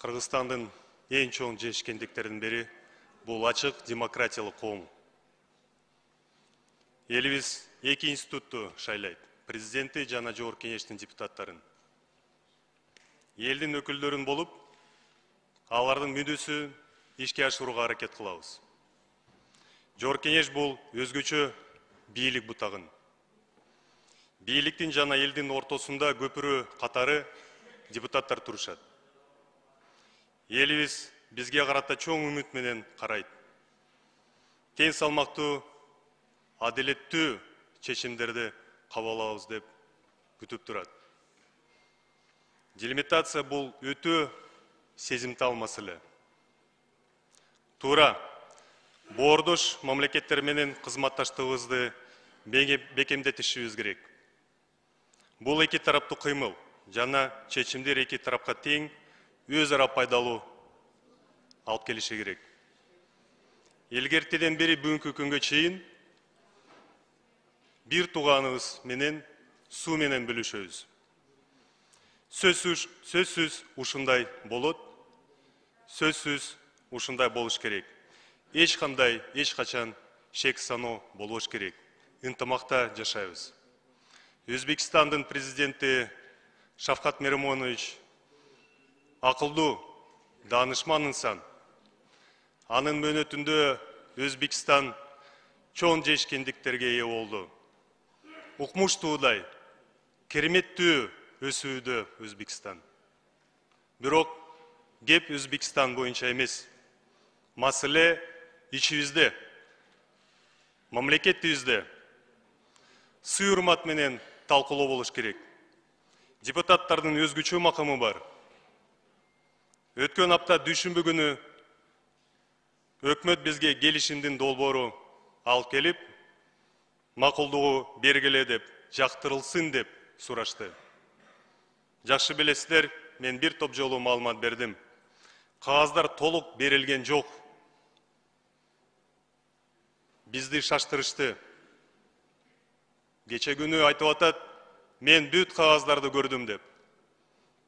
Кыргызстандын эң чоң жетишкендиктеринин бири бул ачык демократиялык коом. Элибиз эки институтту шайлайт: президенти жана жогорку кеңештин депутаттарын. Элдин өкүлдөрүн болуп, алардын мүддөсүн ишке ашырууга аракет кылабыз. Жогорку кеңеш бул өзгөчө бийлик бутагын. Бийликтин жана элдин ортосунда көпүрө катары депутаттар турушат. Элибиз бизге карата чоң үмүт менен карайт. Тең салмактуу, адилеттүү чечимдерди кабыл алабыз деп күтүп турат. Делимитация бул өтө сезимтал маселе. Туура, боордош мамлекеттер менен кызматташтыгыбызды бекемдетишибиз керек. Бул эки тараптуу кыймыл жана чечимдер эки тарапка тең өз ара пайдалуу алып келиши керек. Илгертеден бери бүгүнкү күнгө чейин бир тууганыбыз менен суу менен бөлүшөбүз. Сөзсүз ушундай болот, сөзсүз ушундай болуш керек. Эч качан шек саноо болбош керек. Ынтымакта жашайбыз. Өзбекстандын президенти Шавкат Миромонович акылдуу, даанышман инсан. Анын мөөнөтүндө Өзбекстан чоң жетишкендиктерге ээ болду. Укмуштуудай, кереметтүү өсүүдө Өзбекстан. Бирок кеп Өзбекстан боюнча эмес. Маселе ичибизде, мамлекетибизде. Сый урмат менен талкуулоо болуш керек. Депутаттардын өзгөчө макамы бар. Өткөн апта дүйшөмбү күнү өкмөт бизге келишимдин долбоору алып келип, макулдугу бергиле деп, жактырылсын деп сурашты. Жакшы билесиздер, мен бир топ жолу маалымат бердим. Кагаздар толук берилген жок. Бизди шаштырышты. Кече күнү айтып атат, мен бүт кагаздарды көрдүм деп.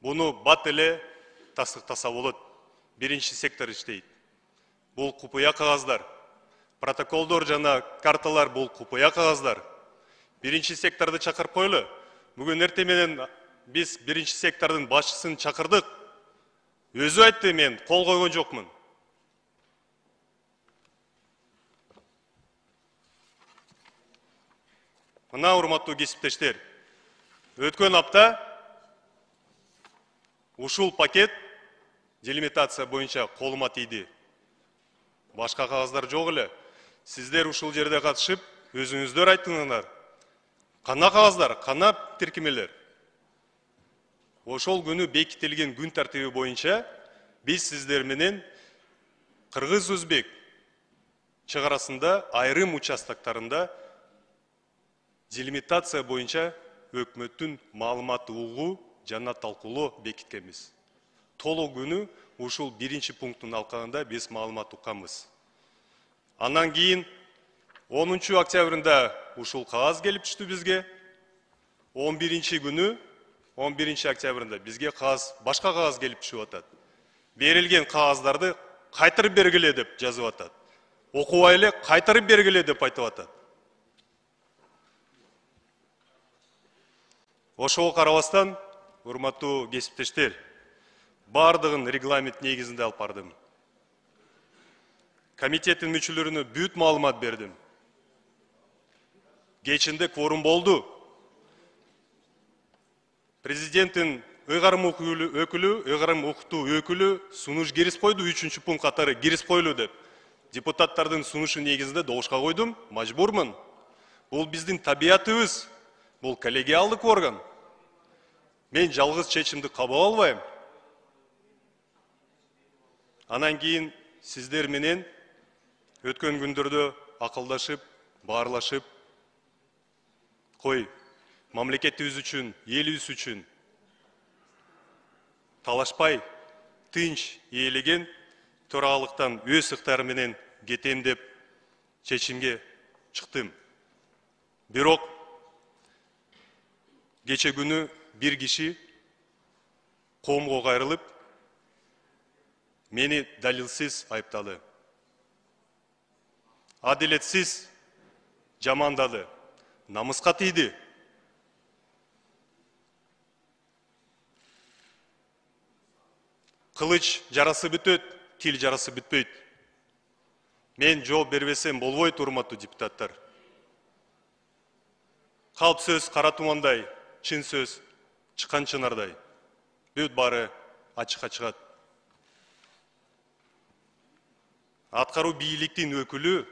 Буну бат эле тастыктаса болот. Биринчи сектор иштейт. Бул купуя кагаздар. Протоколдор жана карталар бул купуя кагаздар. Биринчи секторду чакырып койлу. Бүгүн эртең менен биз биринчи сектордун башчысын чакырдык. Өзү айтты, мен кол койгон жокмун. Мына урматтуу кесиптештер, өткөн апта ушул пакет делимитация боюнча колума тийди. Башка кагаздар жок эле. Сиздер ушул жерде катышып, өзүңүздөр айттыңыздар. Кана кагаздар, кана тиркемелер. Ошол күнү бекитилген күн тартиби боюнча биз сиздер менен кыргыз-өзбек чыгарасында айрым участоктарында делимитация боюнча өкмөттүн маалымат угуу жана талкуулоо бекиткенбиз. Толук күнү ушул биринчи пункттун алкагында биз маалымат укканбыз. Андан кийин 10 октябрында ушул кагаз келип түштү бизге. 11 күнү 11 октябрында бизге башка кагаз келип түшүп атат. Берилген кагаздарды кайтарып бергиле деп жазып атат. Окубай эле кайтарып бергиле деп айтып атат. Ошого карабастан, урматтуу кесиптештер, бардыгын регламент негизинде алып бардым. Комитеттин мүчөлөрүнө бүт маалымат бердим. Кечинде кворум болду. Президенттин ыйгарым укуктуу өкүлү сунуш кирип койду, 3 пункт катары кирип койлу деп. Депутаттардын сунушу негизинде добушка койдум, мажбурмун. Бул биздин табиятыбыз, бул коллегиалдык орган. Мен жалгыз чечимди кабыл албайм. Анан кийин сиздер менен өткөн күндөрдө акылдашып, баарлашып, кой, мамлекетибиз үчүн, элибиз үчүн талашпай, тынч ээлеген төрагалыктан өз ыктыярым менен кетем деп чечимге чыктым. Бирок кече күнү бир киши коомго кайрылып, мени далилсиз айыптады. Адилетсиз жамандады. Намысқа тиді. Кылыч жарасы бүтөт, тил жарасы бүтпөйт. Мен жооп бербесем болбойт, урматтуу депутаттар. Калп сөз кара тумандай, чын сөз чыккан чынардай. Бүт бары ачыкка чыгат. Аткаруу бийликтин өкүлү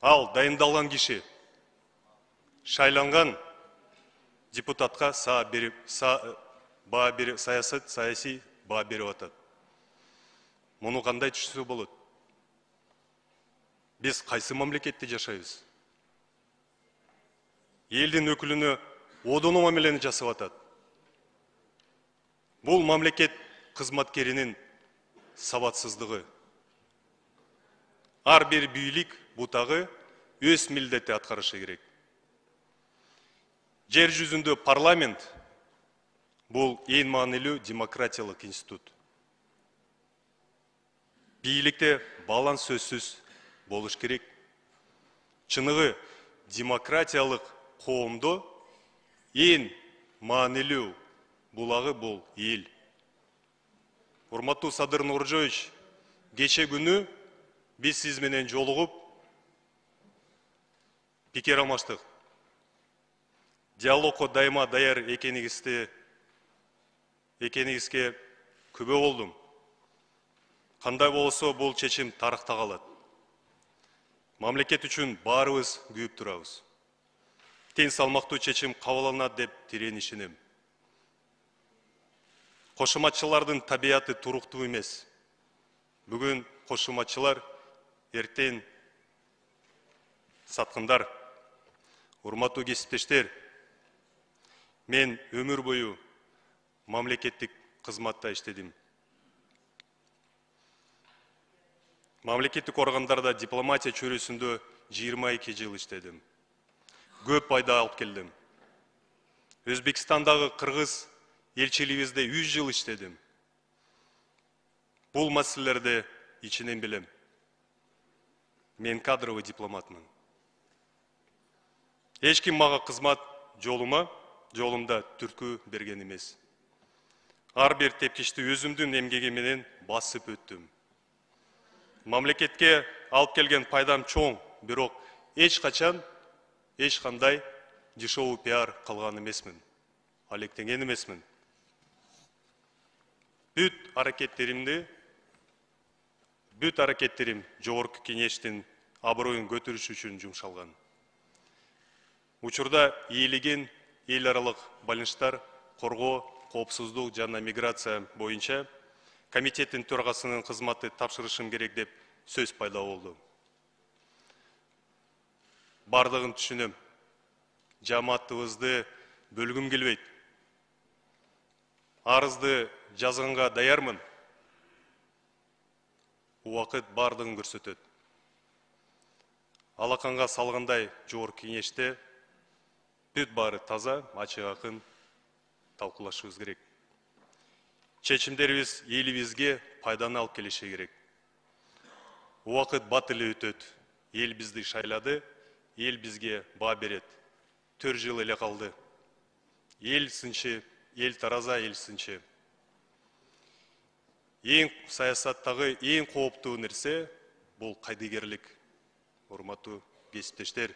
ал дайындалган киши, шайланган депутатка саясий баа берип атат. Муну кандай түшүнсө болот? Биз кайсы мамлекетте жашайбыз? Элдин өкүлүнө одоно мамилени жасап атат. Бул мамлекет кызматкеринин сабатсыздыгы. Ар бир бийлик бутагы өз милдетти аткарышы керек. Жер жүзүндө парламент бул эң маанилүү демократиялык институт. Бийликте баланс сөзсүз болуш керек. Чыныгы демократиялык коомдо эң маанилүү булагы бул эл. Урматтуу Садыр Нуржоевич, кече күнү биз сиз менен жолугуп пикир алмаштык. Диалогко дайыма даяр экенигизге күбө болдум. Кандай болсо бул чечим тарыхта калат. Мамлекет үчүн баарыбыз күйүп турабыз. Тең салмактуу чечим кабыл алынат деп терең ишенем. Кошуматчылардын табияты туруктуу эмес. Бүгүн кошуматчылар, эртең саткындар. Урматтуу кесиптештер, мен өмүр бою мамлекеттик кызматта иштедим. Мамлекеттик органдарда дипломатия чөйрөсүндө 22 жыл иштедим. Көп пайда алып келдим. Өзбекстандагы кыргыз элчилигибизде 3 жыл иштедим. Бул маселелерди ичинен билем. Мен кадровый дипломатмын. Эч ким мага кызмат жолумда түрткү берген эмес. Ар бир тепкичти өзүмдүн эмгеги менен басып өттүм. Мамлекетке алып келген пайдам чоң, бирок эч кандай дешевый пиар кылган эмесмин. Алектенген эмесмин. Бүт аракеттерим жогорку кеңештин аброюн көтөрүш үчүн жумшалган. Учурда ийилген эл аралык байланыштар коргоо, коопсуздук жана миграция боюнча комитеттин төрагасынын кызматы тапшырышым керек деп сөз пайда болду. Бардыгын түшүнөм. Жамаатыбызды бөлгүм келбейт. Арызды жазганга даярмын. Убакыт бардыгын көрсөтөт. Алаканга салгандай жогорку кеңеште бүт баары таза, ачык акын талкуулашыбыз керек. Чечимдерибиз элибизге пайданы алып келиши керек. Убакыт бат эле өтөт. Эл бизди шайлады, эл бизге баа берет. 4 жыл эле калды. Эл сынчы, эл тараза, эл сынчы. Эң саясаттагы эң кооптуу нерсе бул кайдыгерлик. Урматтуу кесиптештер.